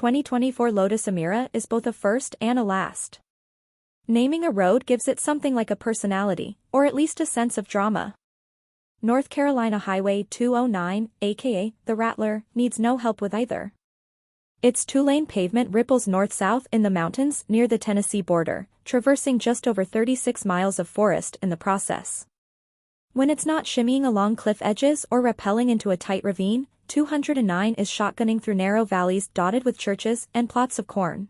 2024 Lotus Emira is both a first and a last. Naming a road gives it something like a personality, or at least a sense of drama. North Carolina Highway 209, aka the Rattler, needs no help with either. Its two-lane pavement ripples north-south in the mountains near the Tennessee border, traversing just over 36 miles of forest in the process. When it's not shimmying along cliff edges or rappelling into a tight ravine, 209 is shotgunning through narrow valleys dotted with churches and plots of corn.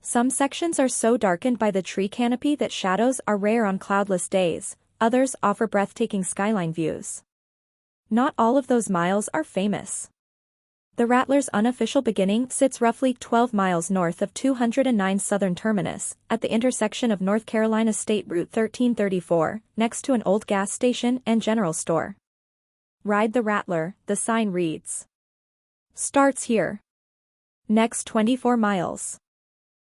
Some sections are so darkened by the tree canopy that shadows are rare on cloudless days, others offer breathtaking skyline views. Not all of those miles are famous. The Rattler's unofficial beginning sits roughly 12 miles north of 209's southern terminus, at the intersection of North Carolina State Route 1334, next to an old gas station and general store. Ride the Rattler, the sign reads. Starts here. Next 24 miles.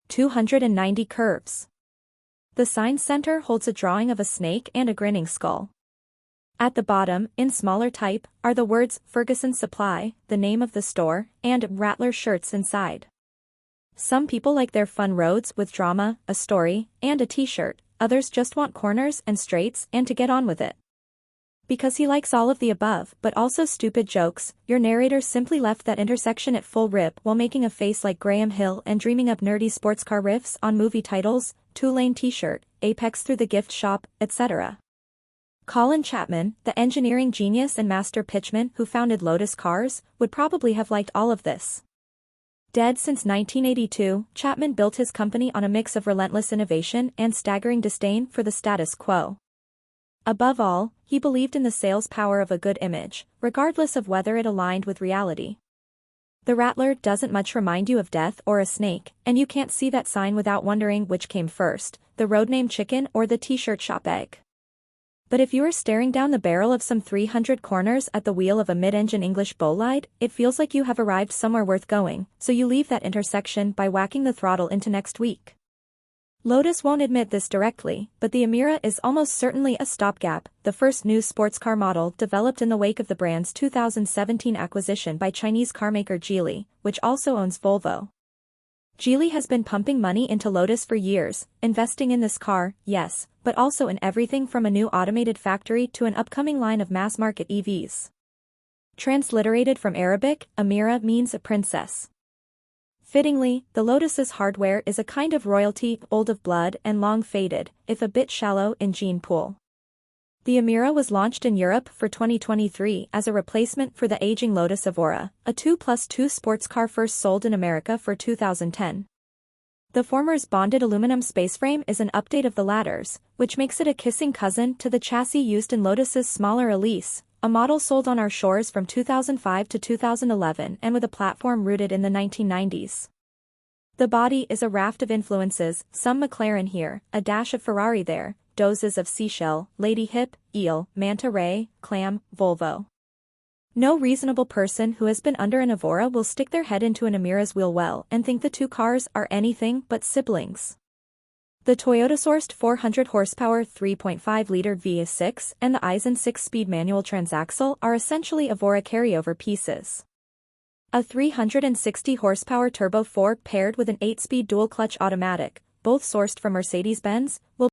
290 curves. The sign's center holds a drawing of a snake and a grinning skull. At the bottom, in smaller type, are the words Ferguson Supply, the name of the store, and Rattler shirts inside. Some people like their fun roads with drama, a story, and a t-shirt, others just want corners and straights and to get on with it. Because he likes all of the above but also stupid jokes, your narrator simply left that intersection at full rip while making a face like Graham Hill and dreaming up nerdy sports car riffs on movie titles, two-lane t-shirt, Apex through the gift shop, etc. Colin Chapman, the engineering genius and master pitchman who founded Lotus Cars, would probably have liked all of this. Dead since 1982, Chapman built his company on a mix of relentless innovation and staggering disdain for the status quo. Above all, he believed in the sales power of a good image, regardless of whether it aligned with reality. The Rattler doesn't much remind you of death or a snake, and you can't see that sign without wondering which came first, the road name chicken or the t-shirt shop egg. But if you are staring down the barrel of some 300 corners at the wheel of a mid-engine English bolide, it feels like you have arrived somewhere worth going, so you leave that intersection by whacking the throttle into next week. Lotus won't admit this directly, but the Emira is almost certainly a stopgap, the first new sports car model developed in the wake of the brand's 2017 acquisition by Chinese carmaker Geely, which also owns Volvo. Geely has been pumping money into Lotus for years, investing in this car, yes, but also in everything from a new automated factory to an upcoming line of mass-market EVs. Transliterated from Arabic, Emira means a princess. Fittingly, the Lotus's hardware is a kind of royalty, old of blood and long faded, if a bit shallow in gene pool. The Emira was launched in Europe for 2023 as a replacement for the aging Lotus Evora, a 2+2 sports car first sold in America for 2010. The former's bonded aluminum spaceframe is an update of the latter's, which makes it a kissing cousin to the chassis used in Lotus's smaller Elise, a model sold on our shores from 2005 to 2011 and with a platform rooted in the 1990s. The body is a raft of influences, some McLaren here, a dash of Ferrari there, doses of seashell, lady hip, eel, manta ray, clam, Volvo. No reasonable person who has been under an Evora will stick their head into an Emira's wheel well and think the two cars are anything but siblings. The Toyota-sourced 400 horsepower 3.5-liter V6 and the 𝑖ZEN 6-speed manual transaxle are essentially Evora carryover pieces. A 360 horsepower turbo 4 paired with an 8-speed dual-clutch automatic, both sourced from Mercedes-Benz, will